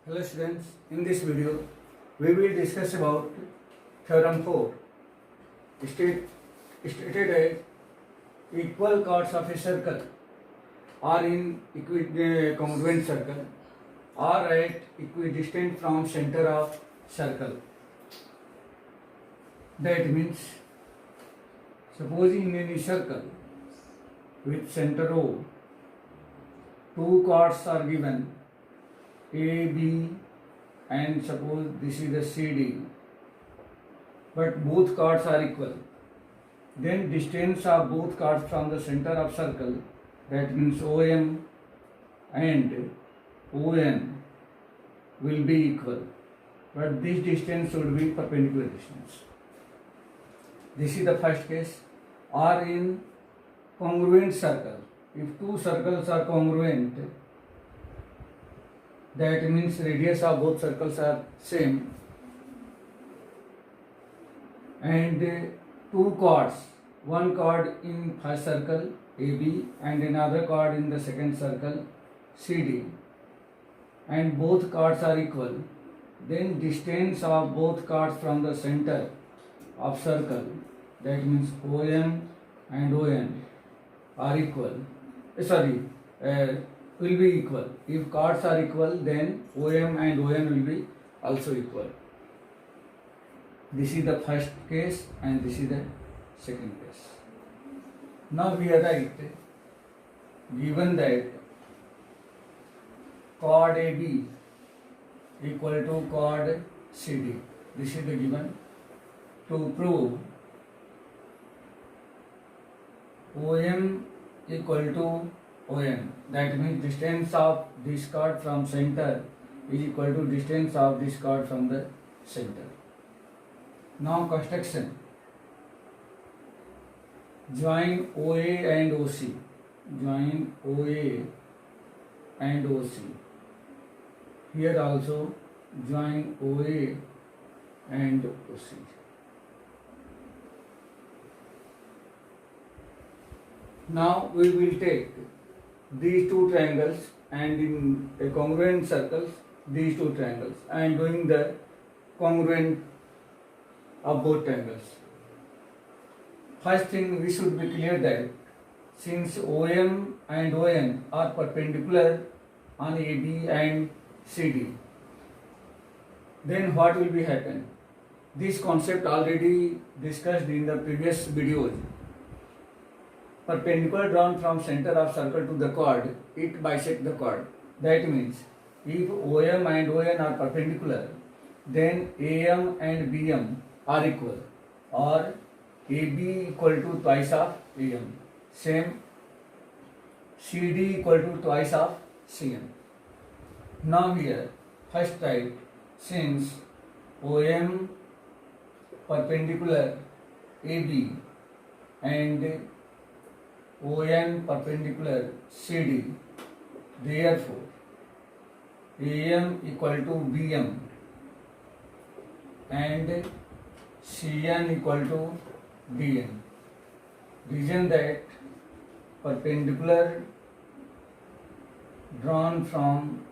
Hello students, in this video we will discuss about theorem 4 stated as equal chords of a circle are in congruent circle are at equidistant from center of circle. That means supposing in any circle with center O, two chords are given A, B, and suppose this is the CD, but both chords are equal. Then distance of both chords from the center of circle, that means OM and ON, will be equal. But this distance should be perpendicular distance. This is the first case. Or in congruent circle, if two circles are congruent, that means radius of both circles are same, and two chords, one chord in first circle AB and another chord in the second circle CD, and both chords are equal, then distance of both chords from the center of circle, that means OM and ON are equal, will be equal. If chords are equal, then OM and ON will be also equal. This is the first case and this is the second case. Now we write, given that chord AB equal to chord CD, this is the given. To prove OM equal to ON, that means distance of this chord from center is equal to distance of this chord from the center. Now construction, join OA and OC, join OA and OC. Here also join OA and OC. Now we will take these two triangles and in a congruent circles these two triangles and doing the congruent of both triangles. First thing, we should be clear that since OM and ON are perpendicular on AB and CD, then what will be happen? This concept already discussed in the previous videos. Perpendicular drawn from center of circle to the chord, it bisect the chord. That means if OM and ON are perpendicular, then AM and BM are equal, or AB equal to twice of AM. Same, CD equal to twice of CM. Now here, first type, since OM perpendicular AB and ON perpendicular CD, therefore AM equal to BM and CN equal to BN. Reason that perpendicular drawn from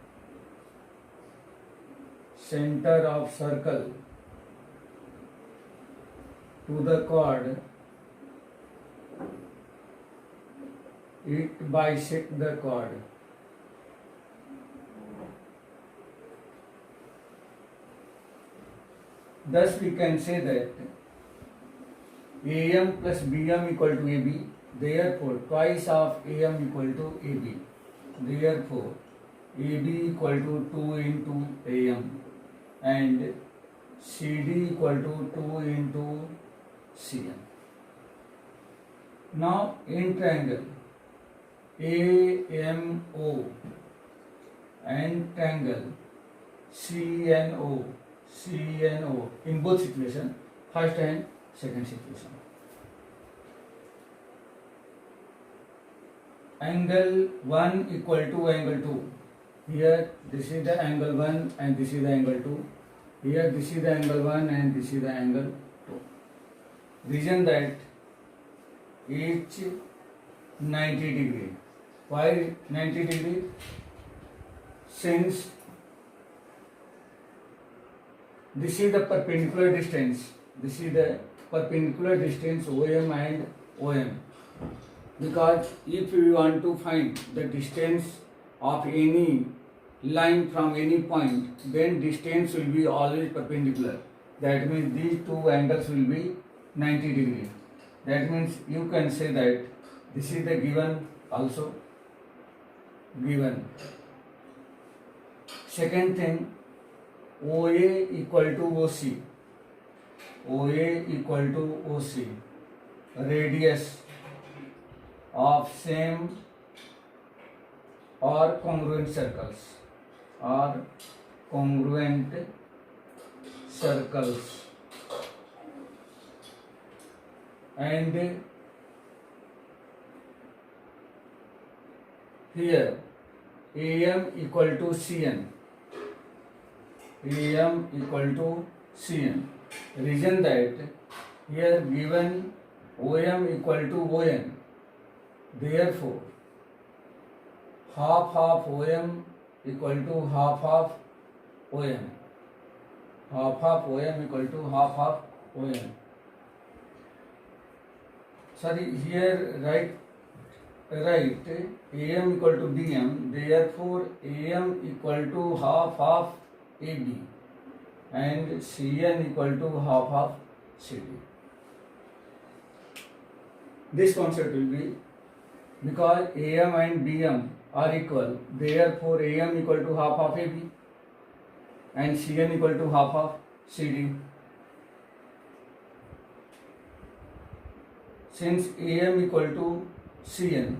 center of circle to the chord, it bisect the chord. Thus we can say that AM plus BM equal to AB, therefore twice of AM equal to AB. Therefore AB equal to 2 into AM and CD equal to 2 into CM. Now in triangle AMO and triangle CNO in both situations, first and second situation. Angle 1 equal to angle 2. Here this is the angle 1 and this is the angle 2. Here this is the angle 1 and this is the angle 2. Reason that each 90 degree. Why 90 degree? Since This is the perpendicular distance. This is the perpendicular distance OM and OM. Because if we want to find the distance of any line from any point, then distance will be always perpendicular. That means these two angles will be 90 degree. That means you can say that this is the given also. Given. Second thing, OA equal to OC. OA equal to OC. Radius of same or congruent circles. Or congruent circles. And here AM equal to CN. AM equal to CN. Reason that here given OM equal to ON. Therefore, half of OM equal to half of OM. Half of OM equal to half of OM. Sorry, here write AM equal to BM. Therefore, AM equal to half of AB and CN equal to half of CD. This concept will be, because AM and BM are equal, therefore AM equal to half of AB and CN equal to half of CD. Since AM equal to CN,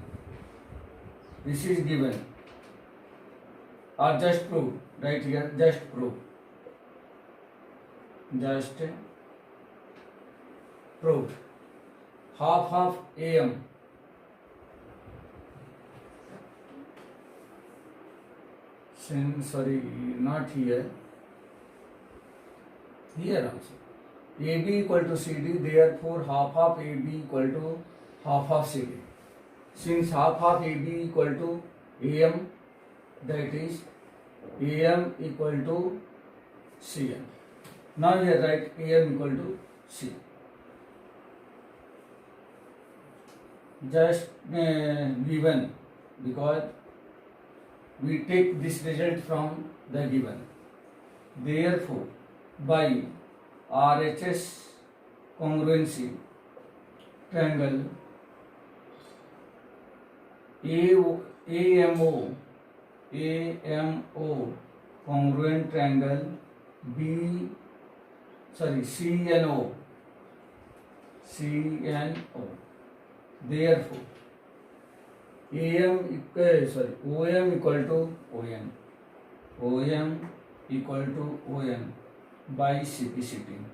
this is given, or just prove, right here, just prove. Just prove. Half of AM sorry, not here, here also. AB equal to CD, therefore half of AB equal to half of CD. Since half of AB equal to AM, that is AM equal to CN. Now here write AM equal to C. Just given, because we take this result from the given. Therefore, by RHS congruency, triangle AMO congruent triangle CNO. Therefore, OM equal to ON. OM equal to ON by CP sitting.